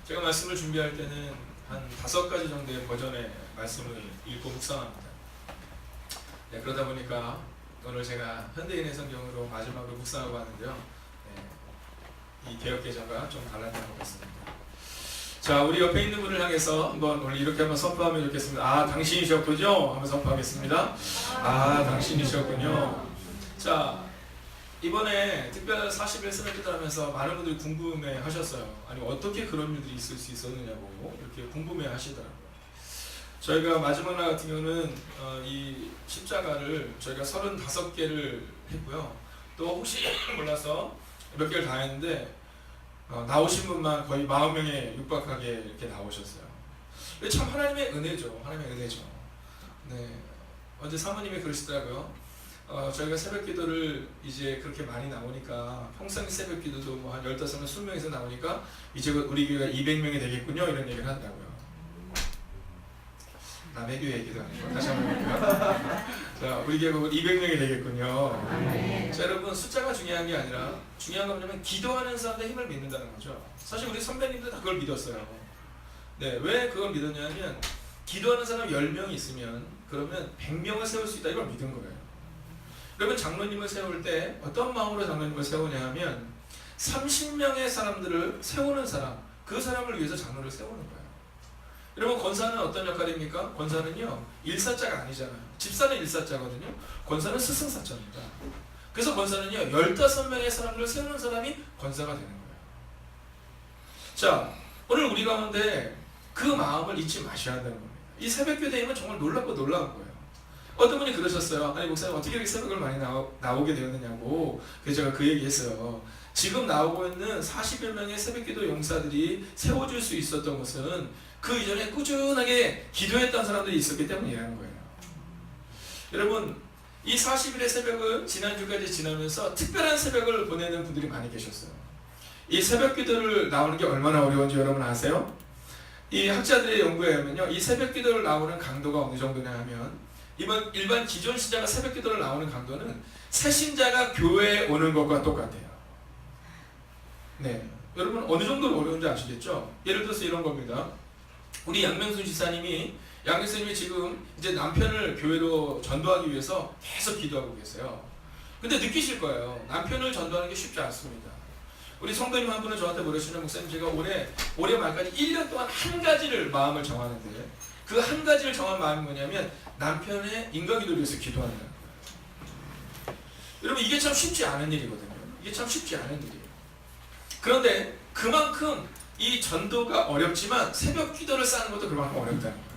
제가 말씀을 준비할 때는 한 5가지 정도의 버전의 말씀을 읽고 묵상합니다. 네, 그러다 보니까 오늘 제가 현대인의 성경으로 마지막으로 묵상하고 왔는데요. 네, 이 개역개정과 좀 달라진 것 같습니다. 자, 우리 옆에 있는 분을 향해서 한번 오늘 이렇게 한번 선포하면 좋겠습니다. 아, 당신이셨군요. 한번 선포하겠습니다. 아, 당신이셨군요. 자, 이번에 특별 40일 새벽기도 하면서 많은 분들이 궁금해 하셨어요. 아니, 어떻게 그런 일들이 있을 수 있었느냐고 이렇게 궁금해 하시더라고요. 저희가 마지막 날 같은 경우는 이 십자가를 저희가 35개를 했고요. 또 혹시 몰라서 몇 개를 다 했는데 나오신 분만 거의 40명에 육박하게 이렇게 나오셨어요. 참 하나님의 은혜죠. 하나님의 은혜죠. 네, 어제 사모님이 그러시더라고요. 저희가 새벽 기도를 이제 그렇게 많이 나오니까 평생 새벽 기도도 뭐 한 15명, 20명에서 나오니까 이제 우리 교회가 200명이 되겠군요. 이런 얘기를 하더라고요. 남의 교회 얘기도 아니고 다시 한번 해볼게요. 자, 우리 교회가 200명이 되겠군요. 자, 여러분 숫자가 중요한 게 아니라 중요한 건 뭐냐면 기도하는 사람들의 힘을 믿는다는 거죠. 사실 우리 선배님들 다 그걸 믿었어요. 네, 왜 그걸 믿었냐면 기도하는 사람 10명이 있으면 그러면 100명을 세울 수 있다 이걸 믿은 거예요. 여러분 장로님을 세울 때 어떤 마음으로 장로님을 세우냐 하면 30명의 사람들을 세우는 사람, 그 사람을 위해서 장로를 세우는 거예요. 여러분 권사는 어떤 역할입니까? 권사는요 일사자가 아니잖아요. 집사는 일사자거든요. 권사는 스승사자입니다. 그래서 권사는요 15명의 사람들을 세우는 사람이 권사가 되는 거예요. 자, 오늘 우리 가운데 그 마음을 잊지 마셔야 되는 겁니다. 이 새벽교대임은 정말 놀랍고 놀라운 거예요. 어떤 분이 그러셨어요. 아니 목사님 어떻게 이렇게 새벽을 많이 나오게 되었느냐고. 그래서 제가 그 얘기 했어요. 지금 나오고 있는 40여 명의 새벽기도 용사들이 세워줄 수 있었던 것은 그 이전에 꾸준하게 기도했던 사람들이 있었기 때문이라는 거예요. 여러분 이 40일의 새벽을 지난주까지 지나면서 특별한 새벽을 보내는 분들이 많이 계셨어요. 이 새벽기도를 나오는 게 얼마나 어려운지 여러분 아세요? 이 학자들의 연구에 의하면요 이 새벽기도를 나오는 강도가 어느 정도냐 하면 이번 일반 기존 신자가 새벽 기도를 나오는 강도는 새 신자가 교회에 오는 것과 똑같아요. 네, 여러분 어느 정도로 어려운지 아시겠죠? 예를 들어서 이런 겁니다. 우리 양명순 지사님이 지금 이제 남편을 교회로 전도하기 위해서 계속 기도하고 계세요. 근데 느끼실 거예요. 남편을 전도하는 게 쉽지 않습니다. 우리 성도님 한 분은 저한테 그러시는 목사님 제가 올해 말까지 1년 동안 한 가지를 마음을 정하는데 그 한 가지를 정한 마음이 뭐냐면 남편의 인과기도를 위해서 기도한다는 거예요. 여러분 이게 참 쉽지 않은 일이거든요. 이게 참 쉽지 않은 일이에요. 그런데 그만큼 이 전도가 어렵지만 새벽 기도를 쌓는 것도 그만큼 어렵다는 거예요.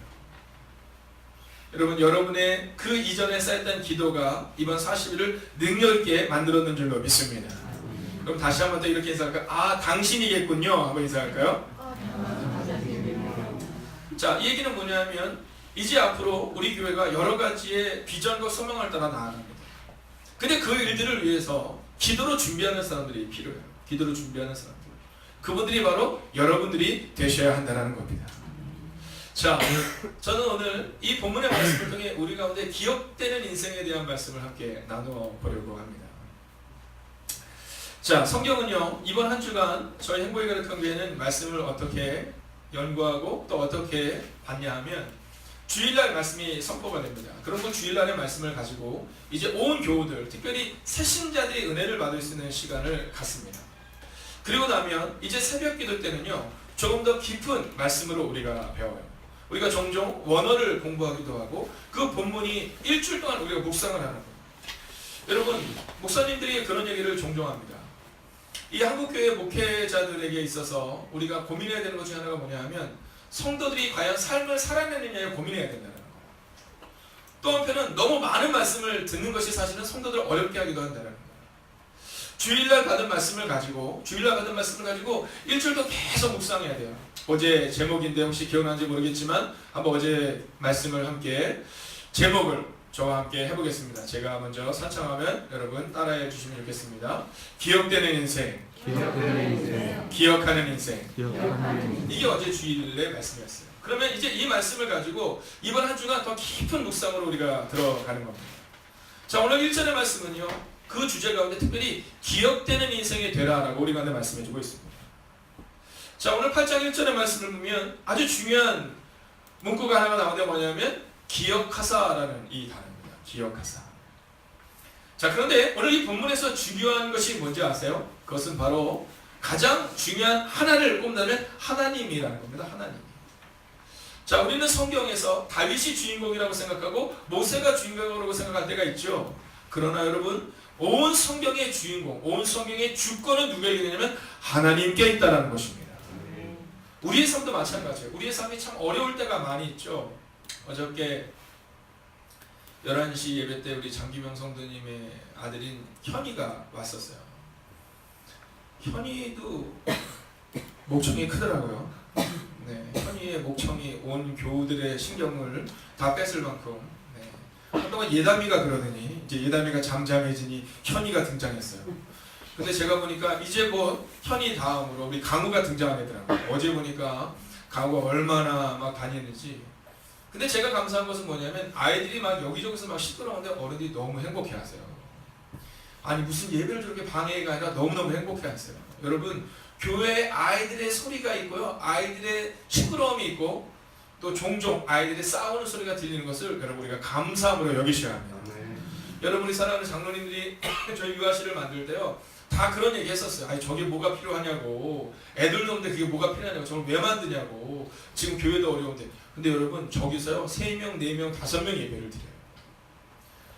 여러분 여러분의 그 이전에 쌓였던 기도가 이번 40일을 능력 있게 만들었는 줄로 믿습니다. 그럼 다시 한번 더 이렇게 인사할까요? 아 당신이겠군요. 한번 인사할까요? 자, 이 얘기는 뭐냐면 이제 앞으로 우리 교회가 여러 가지의 비전과 소망을 따라 나아갑니다. 근데 그 일들을 위해서 기도로 준비하는 사람들이 필요해요. 기도로 준비하는 사람들. 그분들이 바로 여러분들이 되셔야 한다는 겁니다. 자, 저는 오늘 이 본문의 말씀을 통해 우리 가운데 기억되는 인생에 대한 말씀을 함께 나누어 보려고 합니다. 자, 성경은요 이번 한 주간 저희 행복의 거룩한 교회는 말씀을 어떻게 연구하고 또 어떻게 봤냐 하면 주일날 말씀이 선포가 됩니다. 그런 그 주일날의 말씀을 가지고 이제 온 교우들, 특별히 새신자들이 은혜를 받을 수 있는 시간을 갖습니다. 그리고 나면 이제 새벽 기도 때는요 조금 더 깊은 말씀으로 우리가 배워요. 우리가 종종 원어를 공부하기도 하고 그 본문이 일주일 동안 우리가 묵상을 하는 거예요. 여러분 목사님들이 그런 얘기를 종종 합니다. 이 한국교회 목회자들에게 있어서 우리가 고민해야 되는 것 중에 하나가 뭐냐 하면 성도들이 과연 삶을 살아내느냐에 고민해야 된다는 거예요. 또 한편은 너무 많은 말씀을 듣는 것이 사실은 성도들을 어렵게 하기도 한다는 거예요. 주일날 받은 말씀을 가지고 일주일 동안 계속 묵상해야 돼요. 어제 제목인데 혹시 기억나는지 모르겠지만 한번 어제 말씀을 함께 제목을 저와 함께 해보겠습니다. 제가 먼저 선창하면 여러분 따라해 주시면 좋겠습니다. 기억되는 인생, 기억하는 인생. 이게 어제 주일의 말씀이었어요. 그러면 이제 이 말씀을 가지고 이번 한 주간 더 깊은 묵상으로 우리가 들어가는 겁니다. 자, 오늘 1절의 말씀은요 그 주제 가운데 특별히 기억되는 인생이 되라라고 우리 가운데 말씀해주고 있습니다. 자, 오늘 8장 1절의 말씀을 보면 아주 중요한 문구가 하나가 나오는데 뭐냐면 기억하사라는 이 단어입니다. 기억하사. 자, 그런데 오늘 이 본문에서 중요한 것이 뭔지 아세요? 그것은 바로 가장 중요한 하나를 꼽는다면 하나님이라는 겁니다. 하나님. 자, 우리는 성경에서 다윗이 주인공이라고 생각하고 모세가 주인공이라고 생각할 때가 있죠. 그러나 여러분, 온 성경의 주인공, 온 성경의 주권은 누구에게 있냐면 하나님께 있다는 것입니다. 우리의 삶도 마찬가지예요. 우리의 삶이 참 어려울 때가 많이 있죠. 어저께 11시 예배 때 우리 장기명 성도님의 아들인 현이가 왔었어요. 현이도 목청이 크더라고요. 네, 현이의 목청이 온 교우들의 신경을 다 뺏을 만큼, 네. 한동안 예담이가 그러더니 이제 예담이가 잠잠해지니 현이가 등장했어요. 근데 제가 보니까 이제 뭐 현이 다음으로 우리 강우가 등장하더라고요. 어제 보니까 강우가 얼마나 막 다니는지. 근데 제가 감사한 것은 뭐냐면 아이들이 막 여기저기서 막 시끄러운데 어른들이 너무 행복해하세요. 아니 무슨 예배를 저렇게 방해가 아니라 너무너무 행복해하세요. 여러분, 교회에 아이들의 소리가 있고요, 아이들의 시끄러움이 있고 또 종종 아이들의 싸우는 소리가 들리는 것을 여러분 우리가 감사함으로 여기셔야 합니다. 여러분, 우리 사랑하는 장로님들이 저희 유아실을 만들 때요 다 그런 얘기 했었어요. 아니 저게 뭐가 필요하냐고, 애들도 없는데 그게 뭐가 필요하냐고, 저걸 왜 만드냐고, 지금 교회도 어려운데. 근데 여러분, 저기서요 3명, 4명, 5명 예배를 드려요.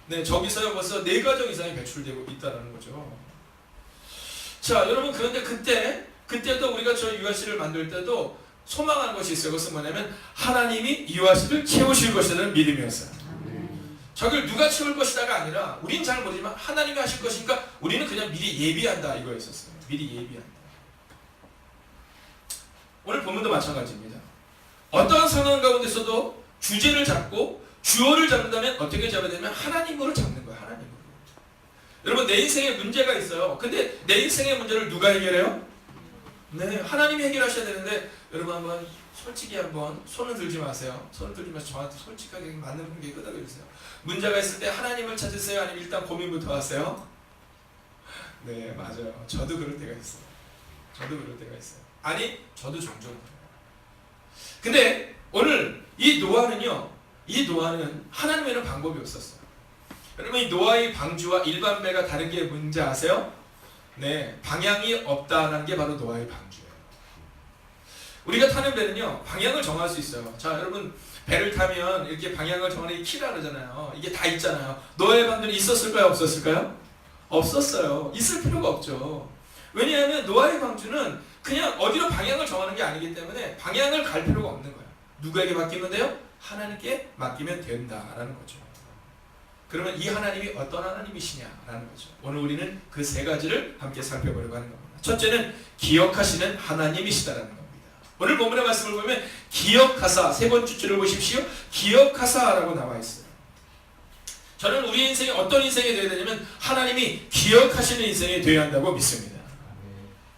네, 저기서요 벌써 4가정 이상이 배출되고 있다는 거죠. 자, 여러분, 그런데 그때도 우리가 저 유아실을 만들 때도 소망한 것이 있어요. 그것은 뭐냐면 하나님이 유아실을 채우실 것이라는 믿음이었어요. 저걸 누가 채울 것이다가 아니라 우린 잘 모르지만 하나님이 하실 것이니까 우리는 그냥 미리 예비한다 이거였었어요. 미리 예비한다. 오늘 본문도 마찬가지입니다. 어떠한 상황 가운데서도 주제를 잡고 주어를 잡는다면 어떻게 잡아야 되냐면 하나님으로 잡는 거예요. 하나님으로. 여러분, 내 인생에 문제가 있어요. 근데 내 인생의 문제를 누가 해결해요? 네, 하나님이 해결하셔야 되는데 여러분 한번 솔직히 한번 손을 들지 마세요. 손을 들지 마시고 저한테 솔직하게 맞는 분께 끄덕여 주세요. 문제가 있을 때 하나님을 찾으세요? 아니면 일단 고민부터 하세요? 네, 맞아요. 저도 그럴 때가 있어요. 저도 그럴 때가 있어요. 아니, 저도 종종 그래요. 근데 오늘 이 노아는 하나님에는 방법이 없었어요. 여러분, 이 노아의 방주와 일반 배가 다른 게 뭔지 아세요? 네, 방향이 없다는 게 바로 노아의 방주예요. 우리가 타는 배는요 방향을 정할 수 있어요. 자, 여러분, 배를 타면 이렇게 방향을 정하는 게 키라 그러잖아요. 이게 다 있잖아요. 노아의 방주는 있었을까요? 없었을까요? 없었어요. 있을 필요가 없죠. 왜냐하면 노아의 방주는 그냥 어디로 방향을 정하는 게 아니기 때문에 방향을 갈 필요가 없는 거예요. 누구에게 맡기면 돼요? 하나님께 맡기면 된다라는 거죠. 그러면 이 하나님이 어떤 하나님이시냐라는 거죠. 오늘 우리는 그 3가지를 함께 살펴보려고 하는 겁니다. 첫째는 기억하시는 하나님이시다라는 겁니다. 오늘 본문의 말씀을 보면 기억하사, 3번째 줄을 보십시오. 기억하사라고 나와 있어요. 저는 우리 인생이 어떤 인생이 되어야 되냐면 하나님이 기억하시는 인생이 되어야 한다고 믿습니다.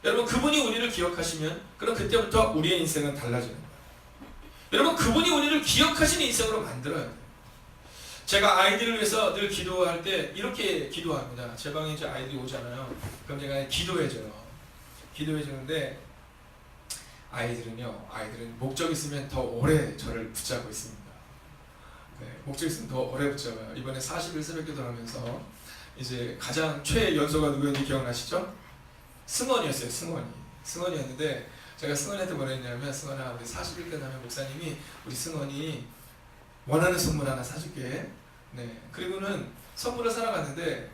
여러분, 그분이 우리를 기억하시면 그럼 그때부터 우리의 인생은 달라지는 거예요. 여러분, 그분이 우리를 기억하시는 인생으로 만들어야 돼요. 제가 아이들을 위해서 늘 기도할 때 이렇게 기도합니다. 제 방에 이제 아이들이 오잖아요. 그럼 제가 기도해줘요. 기도해주는데 아이들은 목적 있으면 더 오래 저를 붙잡고 있습니다. 네, 목적 있으면 더 오래 붙잡아요. 이번에 40일 새벽기도 하면서 이제 가장 최연소가 누구였는지 기억나시죠? 승원이었어요. 승원이었는데 제가 승원이한테 뭐라 했냐면, 승원아, 우리 40일 끝나면 목사님이 우리 승원이 원하는 선물 하나 사줄게. 네, 그리고는 선물을 사러 갔는데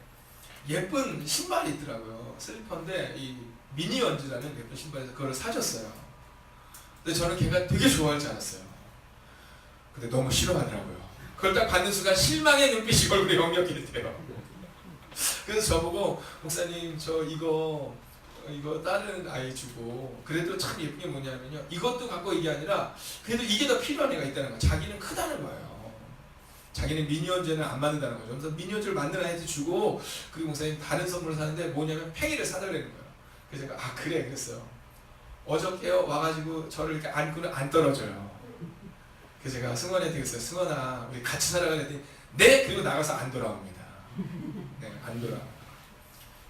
예쁜 신발이 있더라고요. 슬리퍼인데 이 미니언즈라는 예쁜 신발에서 그걸 사줬어요. 근데 저는 걔가 되게 좋아할 줄 알았어요. 근데 너무 싫어하더라고요. 그걸 딱 받는 순간 실망의 눈빛이 얼굴에 역력했대요. 그래서 저보고, 목사님 저 이거 다른 아이 주고, 그래도 참 예쁜 게 뭐냐면요, 이것도 갖고 이게 아니라 그래도 이게 더 필요한 애가 있다는 거예요. 자기는 크다는 거예요. 자기는 미니언즈는 안 맞는다는 거죠. 그래서 미니언즈를 만드는 아이한테 주고, 그리고 목사님 다른 선물을 사는데 뭐냐면 팽이를 사달라는 거예요. 그래서 제가 아 그래 그랬어요. 어저께요 와가지고 저를 이렇게 안고는 안 떨어져요. 그래서 제가 승원이한테 그랬어요. 승원아, 우리 같이 살아가야 했더니 네! 그리고 나가서 안 돌아옵니다. 네, 안 돌아.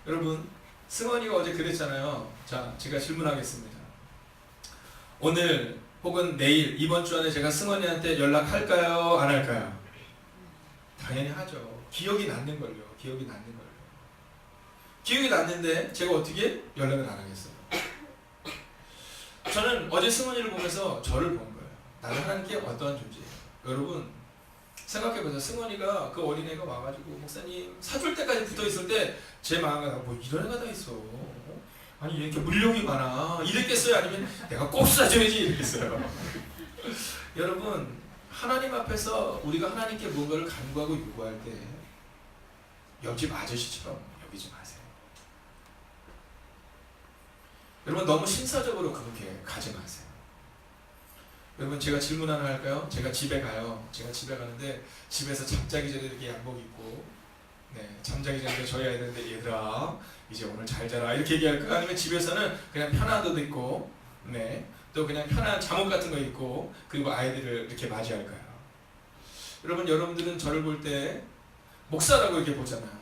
여러분, 승원이가 어제 그랬잖아요. 자, 제가 질문하겠습니다. 오늘 혹은 내일 이번 주 안에 제가 승원이한테 연락할까요? 안 할까요? 당연히 하죠. 기억이 남는 걸요. 기억이 남는 걸요. 기억이 났는데 제가 어떻게 연락을 안 하겠어요? 저는 어제 승원이를 보면서 저를 본 거예요. 나는 하나님께 어떠한 존재예요? 여러분 생각해보세요. 승원이가 그 어린애가 와가지고 목사님 사줄 때까지 붙어있을 때 제 마음에 뭐 이런 애가 다 있어. 아니 이렇게 물욕이 많아. 이랬겠어요? 아니면 내가 꼭 사줘야지 이랬겠어요? 여러분 하나님 앞에서 우리가 하나님께 무언가를 간구하고 요구할 때 옆집 아저씨처럼 여기지 마세요. 여러분 너무 신사적으로 그렇게 가지 마세요. 여러분 제가 질문 하나 할까요? 제가 집에 가요. 제가 집에 가는데 집에서 잠자기 전에 이렇게 양복 입고 잠자기 전에 저희 아이들한테 얘들아 이제 오늘 잘 자라 이렇게 얘기할까요? 아니면 집에서는 그냥 편한 옷 입고 또 그냥 편한 잠옷 같은 거 입고 그리고 아이들을 이렇게 맞이할까요? 여러분들은 저를 볼 때 목사라고 이렇게 보잖아요.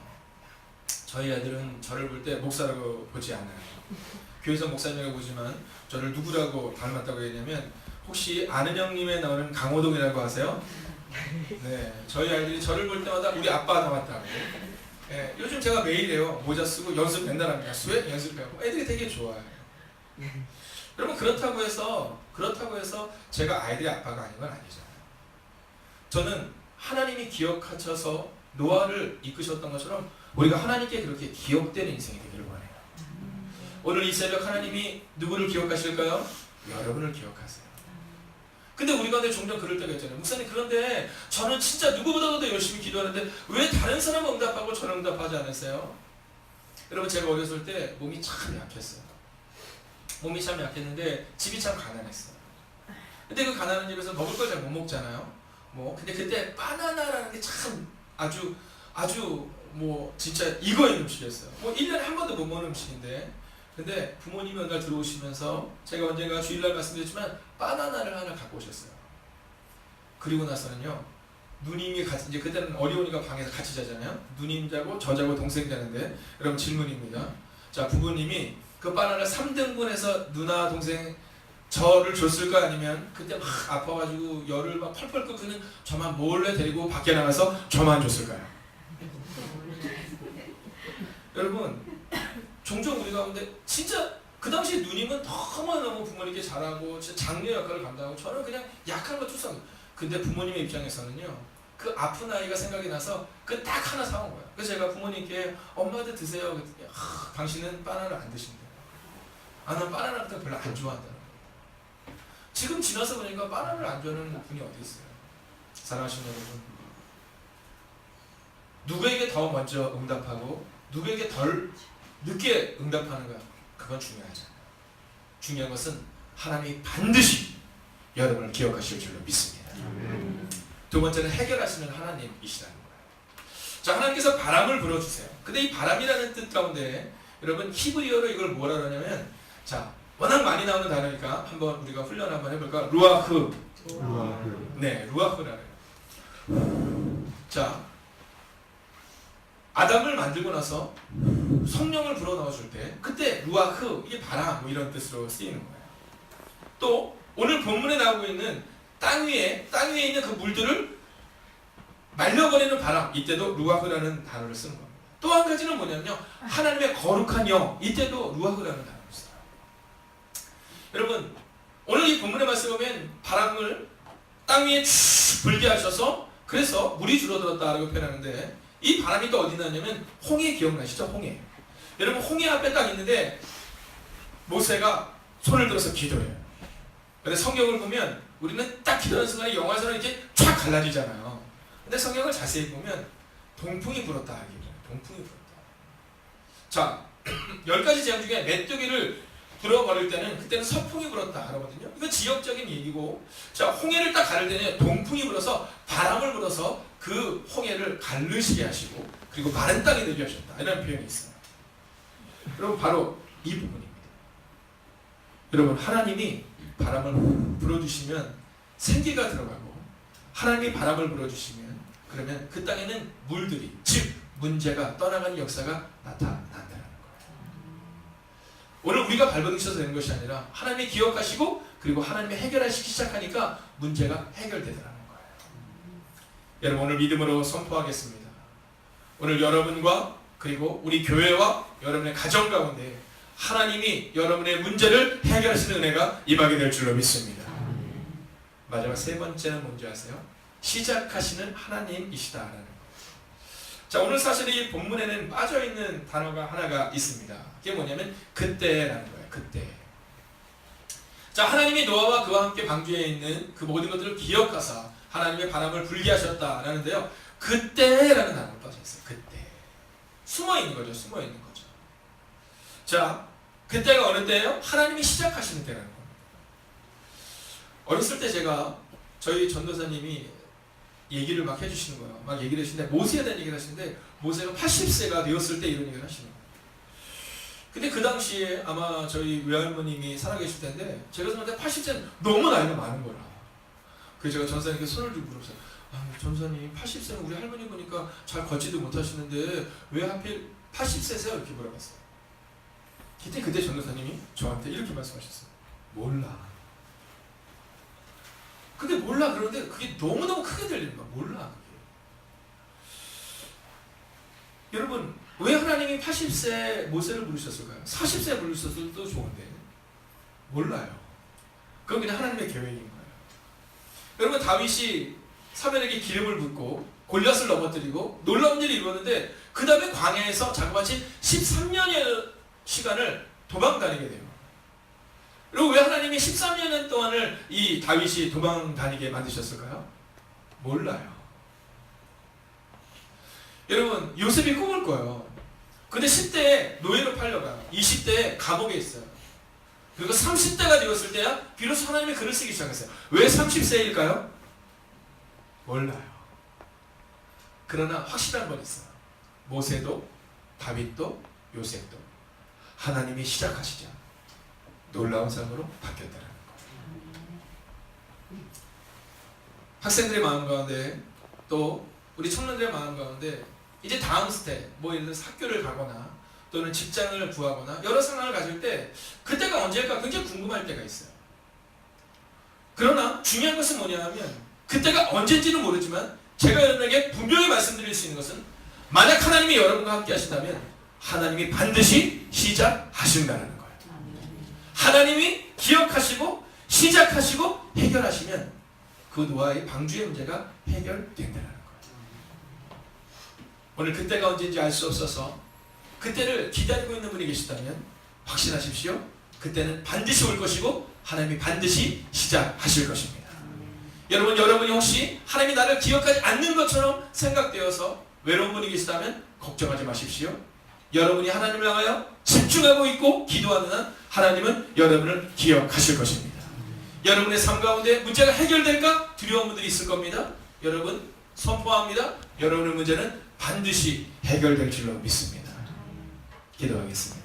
저희 아이들은 저를 볼 때 목사라고 보지 않아요. 교회에서 목사님이라고 보지만 저를 누구라고 닮았다고 했냐면 혹시 아는 형님에 나오는 강호동이라고 아세요? 저희 아이들이 저를 볼 때마다 우리 아빠 닮았다고. 요즘 제가 매일 해요. 모자 쓰고 연습 맨날 합니다. 수행 연습하고 애들이 되게 좋아해요. 여러분 그렇다고 해서 제가 아이들의 아빠가 아닌 건 아니잖아요. 저는 하나님이 기억하셔서 노아를 이끄셨던 것처럼 우리가 하나님께 그렇게 기억되는 인생이 되기를 원해요. 오늘 이 새벽 하나님이 누구를 기억하실까요? 여러분을 기억하세요. 근데 우리 가운데 종종 그럴 때가 있잖아요. 목사님 그런데 저는 진짜 누구보다도 더 열심히 기도하는데 왜 다른 사람은 응답하고 저는 응답하지 않았어요? 여러분 제가 어렸을 때 몸이 참 약했어요. 몸이 참 약했는데 집이 참 가난했어요. 근데 그 가난한 집에서 먹을 걸 잘 못 먹잖아요. 근데 그때 바나나라는 게 참 아주 진짜 이거인 음식이었어요. 1년에 한 번도 못 먹는 음식인데 근데 부모님이 어느 날 들어오시면서 제가 언젠가 주일날 말씀드렸지만 바나나를 하나 갖고 오셨어요. 그리고 나서는요 누님이 같이 이제 그때는 어려우니까 방에서 같이 자잖아요. 누님 자고 저 자고 동생 자는데 여러분 질문입니다. 자 부모님이 그 바나나를 3등분해서 누나 동생 저를 줬을까 아니면 그때 막 아파가지고 열을 막 펄펄 끓는 저만 몰래 데리고 밖에 나가서 저만 줬을까요? 여러분 종종 우리 가운데 진짜 그 당시 누님은 너무너무 부모님께 잘하고 진짜 장녀 역할을 감당하고 저는 그냥 약한 거 투성. 근데 부모님의 입장에서는요 그 아픈 아이가 생각이 나서 그 딱 하나 사온 거예요. 그래서 제가 부모님께 엄마도 드세요 그랬더니 당신은 바나나를 안 드신대요. 난 바나나 같은 거 별로 안 좋아한다는 거예요. 지금 지나서 보니까 바나나를 안 좋아하는 분이 어디 있어요? 사랑하시는 여러분 누구에게 더 먼저 응답하고 누구에게 덜 늦게 응답하는가 그건 중요하지 않아요. 중요한 것은 하나님이 반드시 여러분을 기억하실 줄로 믿습니다. 두 번째는 해결하시는 하나님이시라는 거예요. 자 하나님께서 바람을 불어주세요. 근데 이 바람이라는 뜻 가운데 여러분 히브리어로 이걸 뭐라 그러냐면 자 워낙 많이 나오는 단어니까 한번 우리가 훈련 한번 해볼까? 루아흐. 루아흐라는 자 아담을 만들고 나서 성령을 불어넣어줄 때 그때 루아흐 이게 바람 이런 뜻으로 쓰이는 거예요. 또 오늘 본문에 나오고 있는 땅 위에 있는 그 물들을 말려버리는 바람 이때도 루아흐라는 단어를 쓰는 겁니다. 또 한 가지는 뭐냐면요 하나님의 거룩한 영 이때도 루아흐라는 단어를 써요. 여러분 오늘 이 본문의 말씀에 보면 바람을 땅 위에 쭉 불게 하셔서 그래서 물이 줄어들었다라고 표현하는데 이 바람이 또 어디 나냐면 홍해 기억나시죠? 홍해. 여러분 홍해 앞에 딱 있는데 모세가 손을 들어서 기도해요. 근데 성경을 보면 우리는 딱 기도하는 순간에 영화에서는 이렇게 쫙 갈라지잖아요. 근데 성경을 자세히 보면 동풍이 불었다 하기 때문에 동풍이 불었다. 자 10가지 재앙 중에 메뚜기를 불어버릴 때는 그때는 서풍이 불었다 하거든요. 이건 지역적인 얘기고 자 홍해를 딱 가를 때는 동풍이 불어서 바람을 불어서 그 홍해를 갈르시게 하시고 그리고 마른 땅이 되게 하셨다 이런 표현이 있어요. 여러분 바로 이 부분입니다. 여러분 하나님이 바람을 불어주시면 생기가 들어가고 하나님이 바람을 불어주시면 그러면 그 땅에는 물들이 즉 문제가 떠나가는 역사가 나타난다는 거예요. 오늘 우리가 발버둥쳐서 되는 것이 아니라 하나님이 기억하시고 그리고 하나님이 해결하시기 시작하니까 문제가 해결되더라는 거예요. 여러분 오늘 믿음으로 선포하겠습니다. 오늘 여러분과 그리고 우리 교회와 여러분의 가정 가운데 하나님이 여러분의 문제를 해결하시는 은혜가 임하게 될 줄로 믿습니다. 마지막 세 번째는 뭔지 아세요? 시작하시는 하나님이시다라는 거예요. 자, 오늘 사실 이 본문에는 빠져있는 단어가 하나가 있습니다. 그게 뭐냐면 그때라는 거예요. 그때. 자, 하나님이 노아와 그와 함께 방주에 있는 그 모든 것들을 기억하사 하나님의 바람을 불게 하셨다라는데요. 그때라는 단어가 빠져있어요. 그때. 숨어있는 거죠. 숨어있는 거죠. 자, 그때가 어느 때예요? 하나님이 시작하시는 때라는 겁니다. 어렸을 때 제가 저희 전도사님이 얘기를 막 해주시는 거예요. 막 얘기를 해주시는데 모세에 대한 얘기를 하시는데 모세가 80세가 되었을 때 이런 얘기를 하시는 거예요. 근데 그 당시에 아마 저희 외할머님이 살아계실 텐데 제가 생각할 때 80세는 너무 나이가 많은 거라. 그래서 제가 전사님께 손을 들고 물었어요. 아, 전사님 80세는 우리 할머니 보니까 잘 걷지도 못하시는데 왜 하필 80세세요? 이렇게 물어봤어요. 그때 전도사님이 저한테 이렇게 말씀하셨어요. 몰라. 근데 몰라 그러는데 그게 너무너무 크게 들리는 거야. 몰라 그게. 여러분 왜 하나님이 80세 모세를 부르셨을까요? 40세 부르셨어도 좋은데 몰라요. 그건 그냥 하나님의 계획인 거예요. 여러분 다윗이 사무엘에게 기름을 붓고 골리앗을 넘어뜨리고 놀라운 일을 이루었는데 그 다음에 광야에서 자그마치 13년의 시간을 도망다니게 돼요. 그리고 왜 하나님이 13년 동안을 이 다윗이 도망다니게 만드셨을까요? 몰라요. 여러분 요셉이 꿈을 꿔요. 근데 10대에 노예로 팔려가요. 20대에 감옥에 있어요. 그리고 30대가 되었을 때야 비로소 하나님이 글을 쓰기 시작했어요. 왜 30세일까요? 몰라요. 그러나 확실한 건 있어요. 모세도 다윗도 요셉도 하나님이 시작하시자 놀라운 삶으로 바뀌었다는 거예요. 학생들의 마음 가운데 또 우리 청년들의 마음 가운데 이제 다음 스텝 뭐 예를 들어서 학교를 가거나 또는 직장을 구하거나 여러 상황을 가질 때 그때가 언제일까 굉장히 궁금할 때가 있어요. 그러나 중요한 것은 뭐냐 하면 그때가 언제인지는 모르지만 제가 여러분에게 분명히 말씀드릴 수 있는 것은 만약 하나님이 여러분과 함께 하신다면 하나님이 반드시 시작하신다는 거예요. 하나님이 기억하시고 시작하시고 해결하시면 그 노아의 방주의 문제가 해결된다는 거예요. 오늘 그때가 언제인지 알 수 없어서 그때를 기다리고 있는 분이 계시다면 확신하십시오. 그때는 반드시 올 것이고 하나님이 반드시 시작하실 것입니다. 여러분이 혹시 하나님이 나를 기억하지 않는 것처럼 생각되어서 외로운 분이 계시다면 걱정하지 마십시오. 여러분이 하나님을 향하여 집중하고 있고 기도하는 한 하나님은 여러분을 기억하실 것입니다. 여러분의 삶 가운데 문제가 해결될까 두려운 분들이 있을 겁니다. 여러분 선포합니다. 여러분의 문제는 반드시 해결될 줄로 믿습니다. 기도하겠습니다.